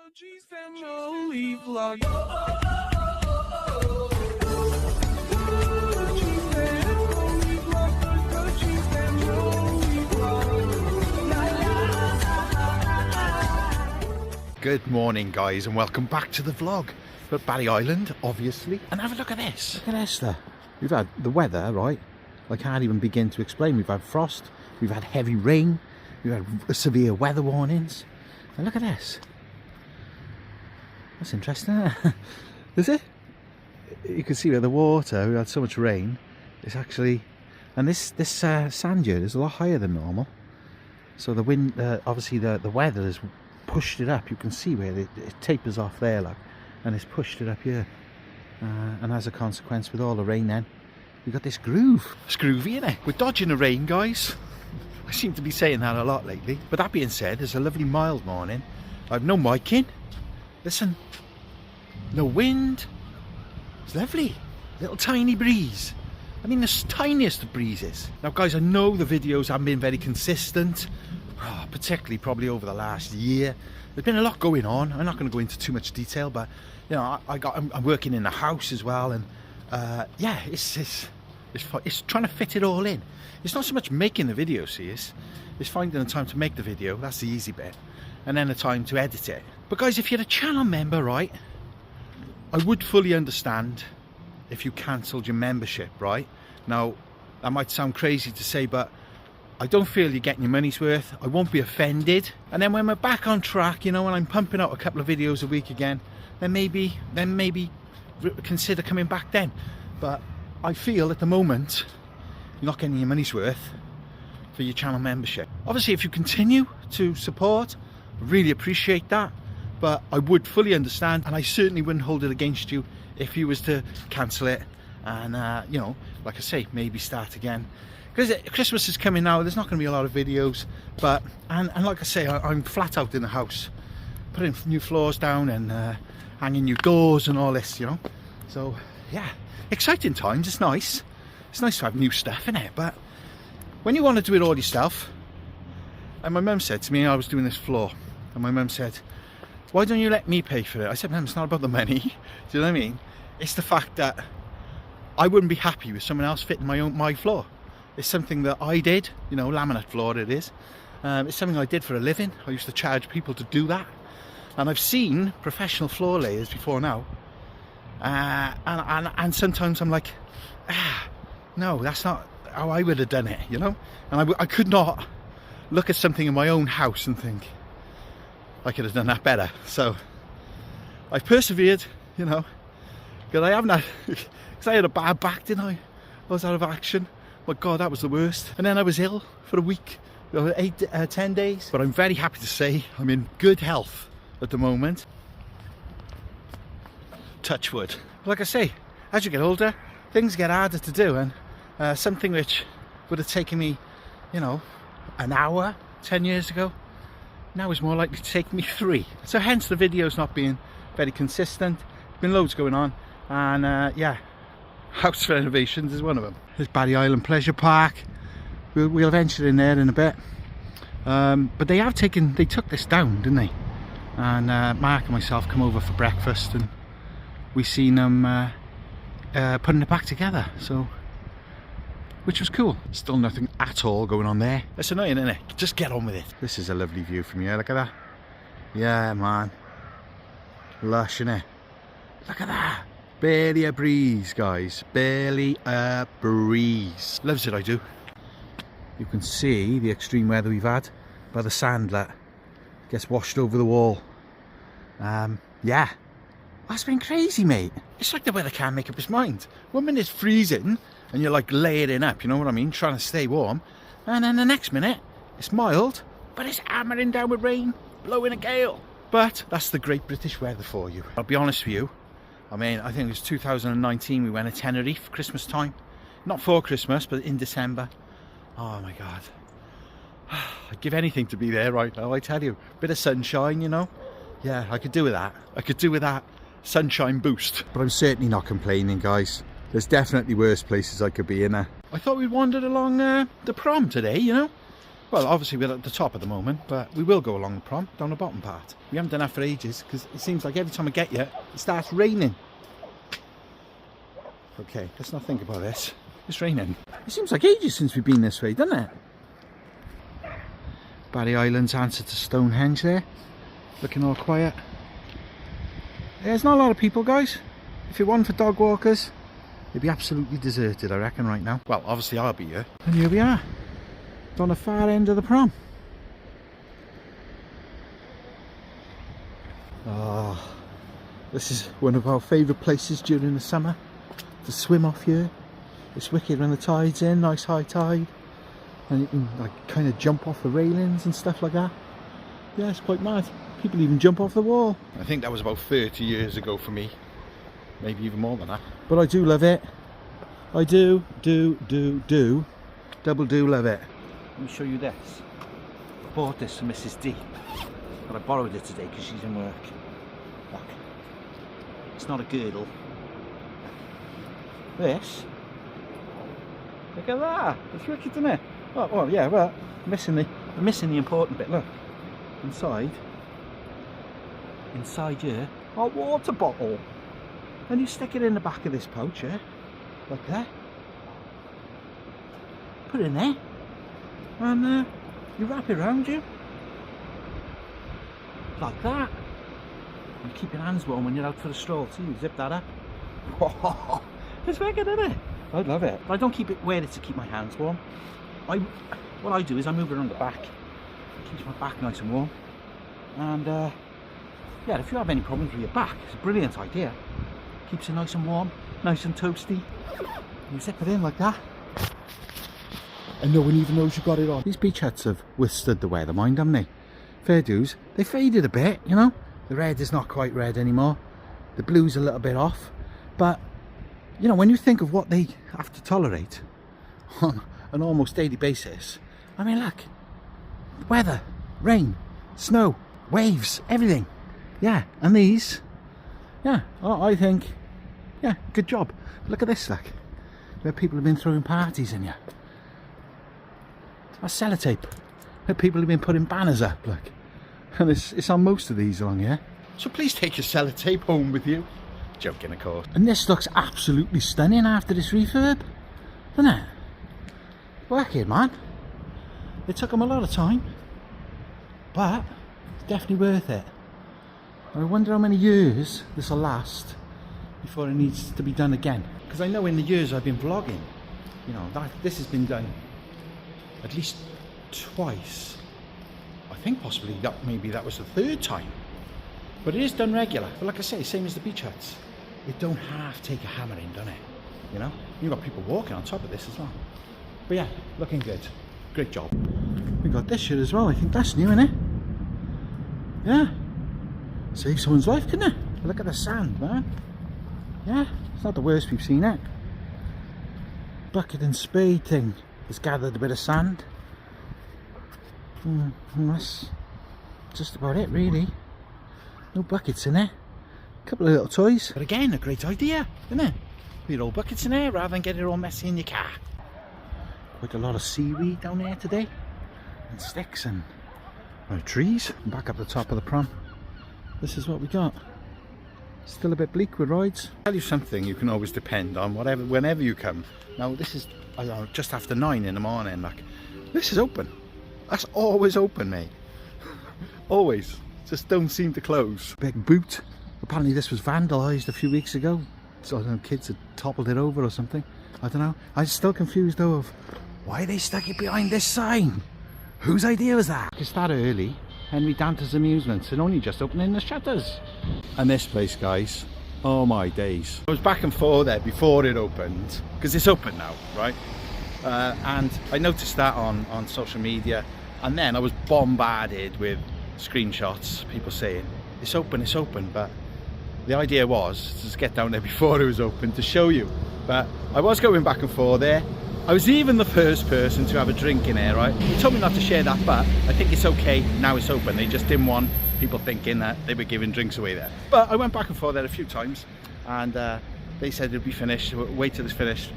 Good morning, guys, and welcome back to the vlog. We're at Barry Island, obviously, and have a look at this. Look at this there. We've had the weather, right? I can't even begin to explain. We've had frost, we've had heavy rain, we've had severe weather warnings. And look at this. That's interesting, isn't it? Is it? You can see where the water, we had so much rain, it's actually, and this sand here is a lot higher than normal. So the wind, obviously the weather has pushed it up. You can see where it tapers off there, like, and it's pushed it up here. And as a consequence, with all the rain then, we've got this groove. It's groovy, innit? We're dodging the rain, guys. I seem to be saying that a lot lately. But that being said, it's a lovely mild morning. I've no mic in. Listen. No wind. It's lovely. Little tiny breeze. I mean, the tiniest of breezes. Now, guys, I know the videos haven't been very consistent. Particularly probably over the last year. There's been a lot going on. I'm not going to go into too much detail, but you know, I'm working in the house as well, and yeah, it's trying to fit it all in. It's not so much making the video, see, it's finding the time to make the video. That's the easy bit, and then the time to edit it. But guys, if you're a channel member, right, I would fully understand if you cancelled your membership, right? Now, that might sound crazy to say, but I don't feel you're getting your money's worth. I won't be offended. And then when we're back on track, you know, when I'm pumping out a couple of videos a week again, then maybe consider coming back then. But I feel at the moment you're not getting your money's worth for your channel membership. Obviously, if you continue to support, I really appreciate that. But I would fully understand, and I certainly wouldn't hold it against you if you was to cancel it and you know, like I say, maybe start again. Because Christmas is coming now, there's not going to be a lot of videos, but and like I say, I'm flat out in the house, putting new floors down and hanging new doors and all this, you know. So yeah, exciting times. It's nice to have new stuff in it, but when you want to do it all yourself, and my mum said to me, I was doing this floor, and my mum said, why don't you let me pay for it? I said, Mum, it's not about the money. Do you know what I mean? It's the fact that I wouldn't be happy with someone else fitting my floor. It's something that I did, you know, laminate floor it is. It's something I did for a living. I used to charge people to do that. And I've seen professional floor layers before now. And sometimes I'm like, no, that's not how I would have done it, you know? And I could not look at something in my own house and think, I could have done that better. So I've persevered, you know, because I haven't had, because I had a bad back, didn't I? I was out of action. My God, that was the worst. And then I was ill for a week, 10 days. But I'm very happy to say I'm in good health at the moment. Touch wood. Like I say, as you get older, things get harder to do. And something which would have taken me, you know, an hour 10 years ago, now is more likely to take me 3. So hence the videos not being very consistent. Been loads going on. And yeah, house renovations is one of them. There's Barry Island Pleasure Park. We'll venture in there in a bit. But they took this down, didn't they? And Mark and myself come over for breakfast, and we seen them putting it back together. So, which was cool. Still nothing at all going on there. It's annoying, isn't it? Just get on with it. This is a lovely view from here. Look at that. Yeah, man. Lush, innit? Look at that. Barely a breeze, guys. Barely a breeze. Loves it, I do. You can see the extreme weather we've had by the sand that gets washed over the wall. Yeah. That's been crazy, mate. It's like the weather can't make up its mind. 1 minute it's freezing and you're like layering up, you know what I mean? Trying to stay warm. And then the next minute, it's mild, but it's hammering down with rain, blowing a gale. But that's the great British weather for you. I'll be honest with you. I mean, I think it was 2019 we went to Tenerife Christmas time. Not for Christmas, but in December. Oh my God. I'd give anything to be there right now, I tell you. Bit of sunshine, you know. Yeah, I could do with that. I could do with that sunshine boost. But I'm certainly not complaining, guys. There's definitely worse places I could be in there. I thought we'd wandered along the Prom today, you know. Well, obviously we're at the top at the moment, but we will go along the prom, down the bottom part. We haven't done that for ages, because it seems like every time I get here, it starts raining. Okay, let's not think about this. It's raining. It seems like ages since we've been this way, doesn't it? Barry Island's answer to Stonehenge there. Looking all quiet. There's not a lot of people, guys. If it wasn't for dog walkers, it'd be absolutely deserted, I reckon, right now. Well, obviously I'll be here. And here we are, on the far end of the prom. Oh, this is one of our favourite places during the summer to swim off here. It's wicked when the tide's in, nice high tide, and you can like kind of jump off the railings and stuff like that. Yeah, it's quite mad. People even jump off the wall. I think that was about 30 years ago for me, maybe even more than that. But I do love it. I do double do love it. Let me show you this. I bought this from Mrs. D, but I borrowed it today because she's in work. Look, it's not a girdle. This, look at that. It's wicked, isn't it? Oh, well, yeah, well, I'm missing the important bit. Look, inside here, a water bottle, and you stick it in the back of this pouch here, like that. Put it in there, and you wrap it around you, like that. And keep your hands warm when you're out for a stroll too. You zip that up. It's wicked, isn't it? I love it. But I don't wear it to keep my hands warm. What I do is I move it around the back. It keeps my back nice and warm. And yeah, if you have any problems with your back, it's a brilliant idea. Keeps it nice and warm, nice and toasty. You zip it in like that, and no one even knows you got it on. These beach huts have withstood the weather, mind, haven't they? Fair dues. They faded a bit, you know. The red is not quite red anymore. The blue's a little bit off. But, you know, when you think of what they have to tolerate on an almost daily basis, I mean, look, weather, rain, snow, waves, everything. Yeah, and these, yeah, I think, yeah, good job. Look at this, like, where people have been throwing parties in here. That's sellotape. Where people have been putting banners up, like, and it's on most of these along here. So please take your sellotape home with you. Joking, of course. And this looks absolutely stunning after this refurb, doesn't it? Wicked, man. It took them a lot of time, but it's definitely worth it. I wonder how many years this will last before it needs to be done again. Because I know in the years I've been vlogging, you know, this has been done at least twice. I think possibly maybe that was the third time. But it is done regular. But like I say, same as the beach huts. It don't have to take a hammering, doesn't it? You know? You've got people walking on top of this as well. But yeah, looking good. Great job. We got this shit as well. I think that's new, innit? Yeah. Save someone's life, couldn't it? Look at the sand, man. Yeah, it's not the worst we've seen it. Bucket and spade thing has gathered a bit of sand. And that's just about it, really. No buckets in there. A couple of little toys. But again, a great idea, isn't it? Put your old buckets in there rather than get it all messy in your car. Quite a lot of seaweed down there today. And sticks and trees. And back up the top of the prom. This is what we got. Still a bit bleak with rides. I'll tell you something you can always depend on whenever you come. Now this is, I don't know, just after 9 in the morning. Like, this is open. That's always open, mate. Always. Just don't seem to close. Big boot. Apparently this was vandalised a few weeks ago. So I don't know, kids had toppled it over or something. I don't know. I'm still confused though of why they stuck it behind this sign. Whose idea was that? It's that early. Henry Danter's Amusements and only just opening the shutters. And this place, guys, oh my days. I was back and forth there before it opened, because it's open now, right? And I noticed that on social media, and then I was bombarded with screenshots, people saying it's open, but the idea was to just get down there before it was open to show you. But I was going back and forth there. I was even the first person to have a drink in there, right? He told me not to share that, but I think it's okay now it's open. They just didn't want people thinking that they were giving drinks away there. But I went back and forth there a few times, and they said it'd be finished, wait till it's finished.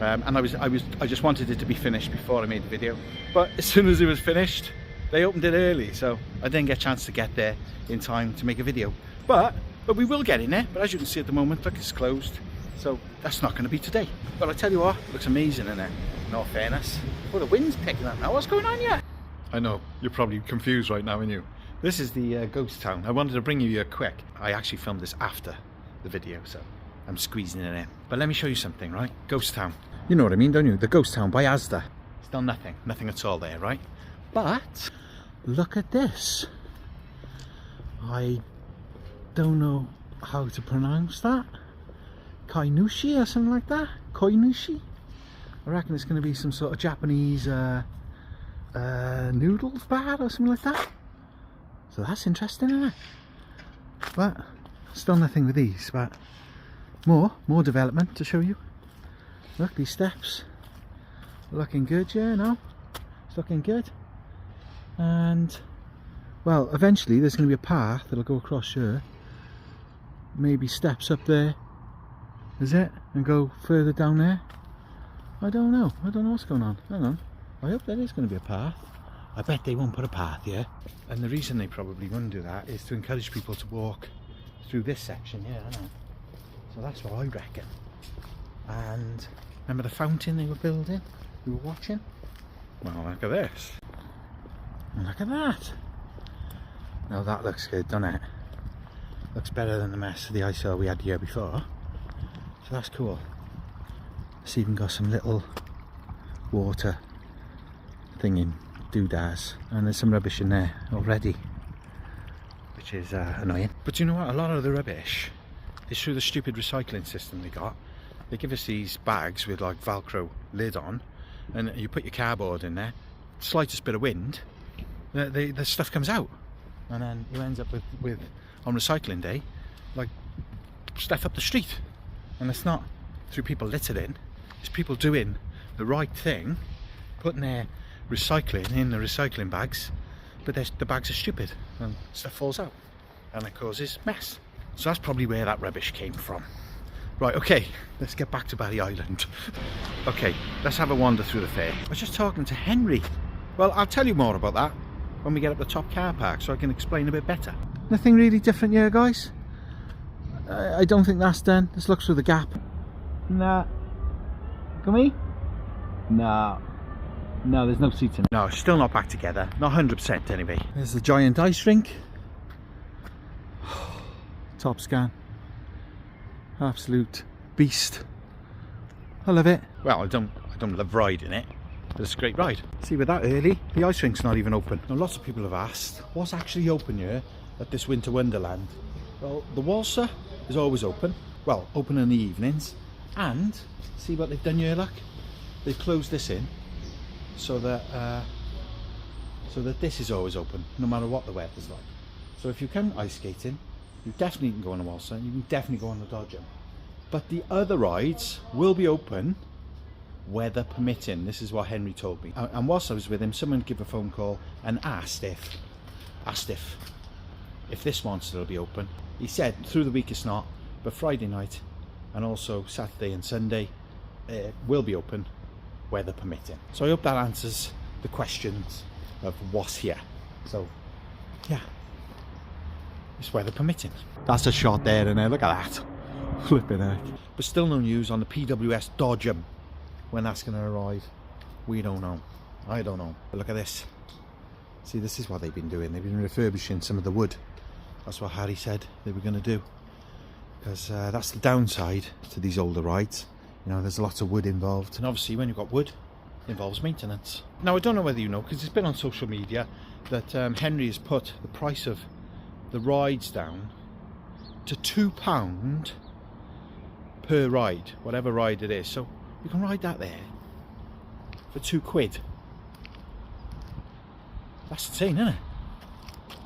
and I just wanted it to be finished before I made the video. But as soon as it was finished, they opened it early, so I didn't get a chance to get there in time to make a video. But we will get in there. But as you can see at the moment, look, it's closed, so that's not going to be today. But I tell you what, it looks amazing in there. In all fairness. Oh, the wind's picking up now. What's going on here? I know you're probably confused right now, aren't you? This is the ghost town. I wanted to bring you here quick. I actually filmed this after the video, so I'm squeezing it in. But let me show you something, right? Ghost town. You know what I mean, don't you? The ghost town by Asda. Still nothing at all there, right? But look at this. I don't know how to pronounce that. Kainushi or something like that. Koinushi. I reckon it's going to be some sort of Japanese noodles bar or something like that. So that's interesting, isn't it? But still nothing with these. But more development to show you. Look, these steps are looking good, yeah, no? It's looking good. And, well, eventually there's going to be a path that'll go across here. Maybe steps up there, is it? And go further down there. I don't know what's going on. Hang on. I hope there is going to be a path. I bet they won't put a path here. And the reason they probably wouldn't do that is to encourage people to walk through this section here, I know. So that's what I reckon. And remember the fountain they were building? We were watching? Well, look at this. And look at that. Now that looks good, doesn't it? Looks better than the mess of the eyesore we had the year before. So that's cool. It's even got some little water thingy doodads, and there's some rubbish in there already, which is annoying. But you know what? A lot of the rubbish is through the stupid recycling system they got. They give us these bags with like Velcro lid on, and you put your cardboard in there. Slightest bit of wind, the stuff comes out, and then you end up with on recycling day, like stuff up the street, and it's not through people littering. It's people doing the right thing, putting their recycling in the recycling bags, but the bags are stupid and stuff falls out and it causes mess. So that's probably where that rubbish came from. Right, okay, let's get back to Barry Island. Okay, let's have a wander through the fair. I was just talking to Henry. Well, I'll tell you more about that when we get up the top car park so I can explain a bit better. Nothing really different here, guys. I don't think that's done. Let's look through the gap. Nah. Come here? No, there's no seats in it. No, still not back together. Not 100% anyway. There's the giant ice rink. Top scan. Absolute beast. I love it. Well, I don't love riding it, but it's a great ride. See, with that early, the ice rink's not even open. Now, lots of people have asked, what's actually open here at this winter wonderland? Well, the Walser is always open. Well, open in the evenings. And see what they've done here, look. They've closed this in so that this is always open, no matter what the weather's like. So if you come ice skating, you definitely can go on the Walser, and you can definitely go on the Dodgem. But the other rides will be open, weather permitting. This is what Henry told me. And whilst I was with him, someone gave a phone call and asked if this one still be open. He said through the week it's not, but Friday night and also Saturday and Sunday will be open, weather permitting. So I hope that answers the questions of what's here. So yeah, it's weather permitting. That's a shot there and there, look at that. Flipping heck. But still no news on the PWS Dodgem, when that's going to arrive. We don't know. I don't know. But look at this. See, this is what they've been doing. They've been refurbishing some of the wood. That's what Harry said they were going to do. Because that's the downside to these older rides. You know, there's lots of wood involved. And obviously when you've got wood, it involves maintenance. Now, I don't know whether you know, because it's been on social media, that Henry has put the price of the rides down to £2 per ride, whatever ride it is. So you can ride that there for £2. That's insane, isn't it?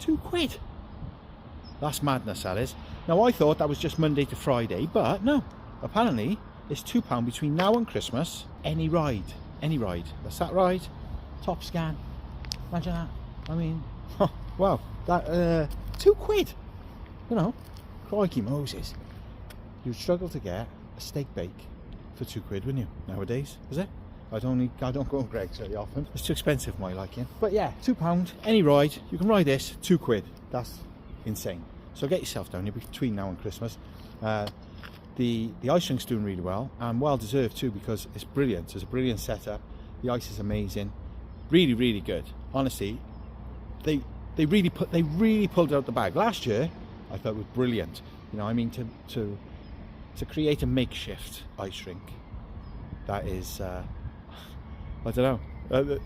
£2. That's madness, that is. Now, I thought that was just Monday to Friday, but no. Apparently, it's £2 between now and Christmas. Any ride. Any ride. That's that ride. Top scan. Imagine that. I mean, wow. That, £2. You know, crikey Moses. You'd struggle to get a steak bake for £2, wouldn't you? Nowadays, is it? I don't go on Greggs very often. It's too expensive for my liking. But yeah, £2, any ride. You can ride this, £2. That's insane. So get yourself down here between now and Christmas. The ice rink's doing really well, and well deserved too, because it's brilliant. It's a brilliant setup. The ice is amazing, really good. Honestly, they really pulled out the bag. Last year, I thought it was brilliant. You know, I mean, to create a makeshift ice rink, that is, I don't know.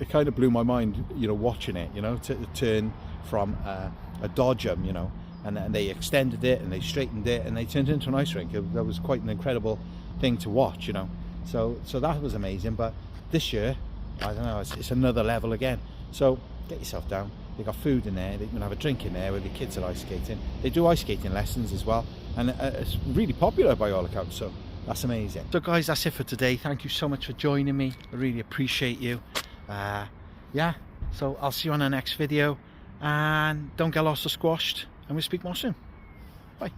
It kind of blew my mind, you know, watching it. You know, to turn from a dodgem, you know. And they extended it and they straightened it and they turned it into an ice rink. That was quite an incredible thing to watch, you know. So that was amazing. But this year, I don't know, it's another level again. So get yourself down. They got food in there. They can have a drink in there where the kids are ice skating. They do ice skating lessons as well, and it's really popular by all accounts. So that's amazing. So guys, that's it for today. Thank you so much for joining me. I really appreciate you. Yeah. So I'll see you on the next video, and don't get lost or squashed. And we'll speak more soon. Bye.